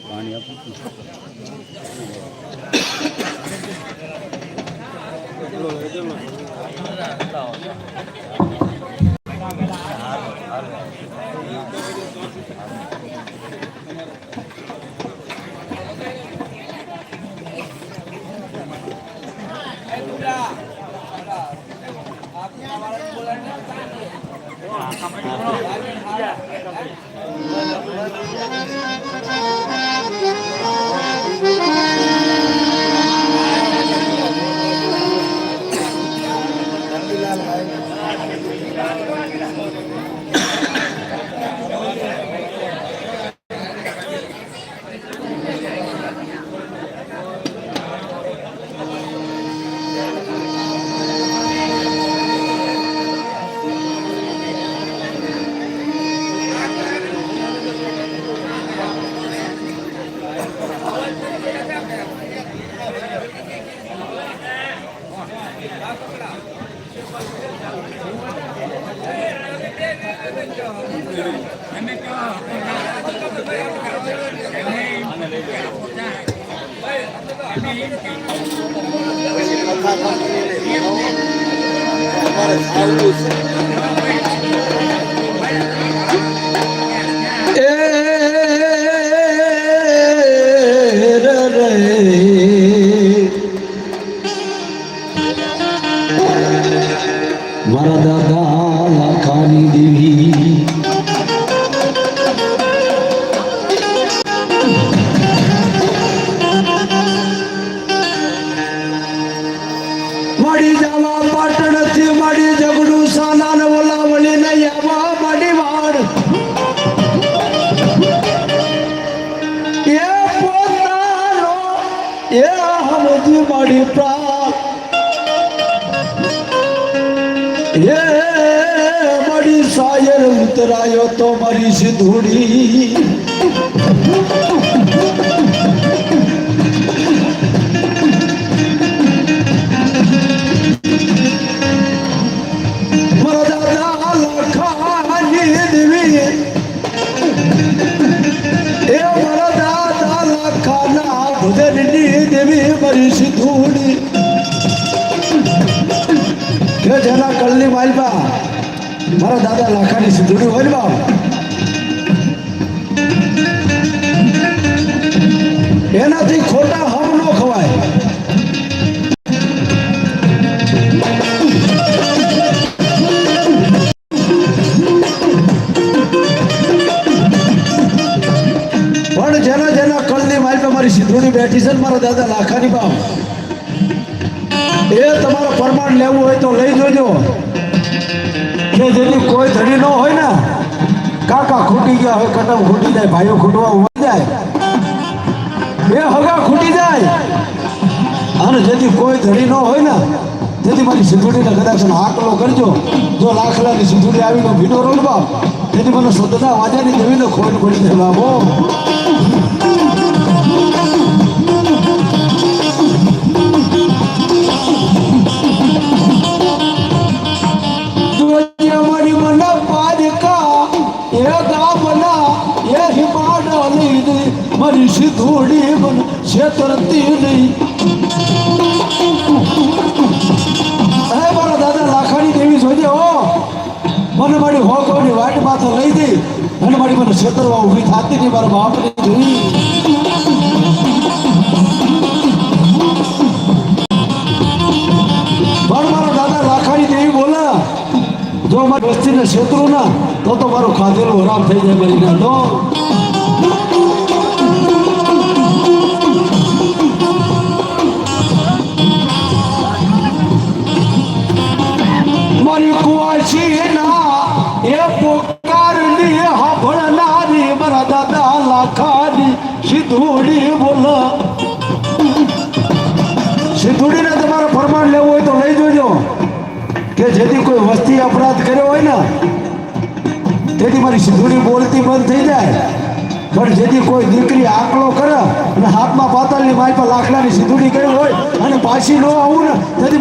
પાણી આપું મારા દાદા લાખાની દેવી માડી જવા પાટણથી માડી જગડું સાના ને બોલાવલી નહીં આવા માડી વાડ એ પોતાનો એ હમજી માડી પ્રાણ એ મારી સાયર ઉતરાયો તો મારી સિંધુડી મારા દાદા લાખાની દેવી એ મારા દાદા લાખાના ભજનની દેવી મારી સિંધુડી કે જેના કલની માલબા મારા દાદા લાખાની સિંધુડી હોય ને બાપ એનાથી ખોટા હમ ન ખવાય પણ જેના જેના કલની માલબા મારી સિંધુડી બેઠી છે ને મારા દાદા લાખાની બાપ એ તમારો પ્રમાણ લેવું હોય તો લઈ જોજો કે જેની કોઈ ધડી ન હોય ને કાકા ખૂટી ગયા હોય કટમ ખૂટી જાય ભાઈઓ ખૂટવા ઉભા જાય બે હગા ખૂટી જાય અને જેથી કોઈ ધડી ન હોય ને તેથી મારી સિંધુડીને કદાચ હાકલો કરજો જો લાખલાની સિંધુડી આવીને ભીડો રોડવા તેથી મને સદના વાજાની દેવીને ખોટ પડી જાય બાબો મારી સિંધુડી મન છેતરતી નહીં હે મારા દાદા લાખાની દેવી જોજે હો મને મારી હોકવાની વાટ માથે લઈ દઈ અને મારી મને છેતરવા ઊભી થતી નહીં મારા બાપની જોઈ પણ મારા દાદા લાખાની દેવી બોલા જો મારી વસ્તીને છેતરું ના તો મારું ખાધેલું હરામ થઈ જાય મારી ના તો મારી કુવાસી ના એ પોકારની હાભળનારી મારા દાદા લાખાની સિંધુડી બોલ સિંધુડીને તમારે ફરમાન લેવું હોય તો લઈ જોજો કે જેથી કોઈ વસ્તી અપરાધ કર્યો હોય ને તેથી મારી સિંધુડી બોલતી બંધ થઈ જાય પણ જેથી કોઈ દીકરી આકલો કરે અને હાથમાં પાતળની માય પર લાખલાની સિંધુડી કરી હોય અને પાછી ન આવું ને તેથી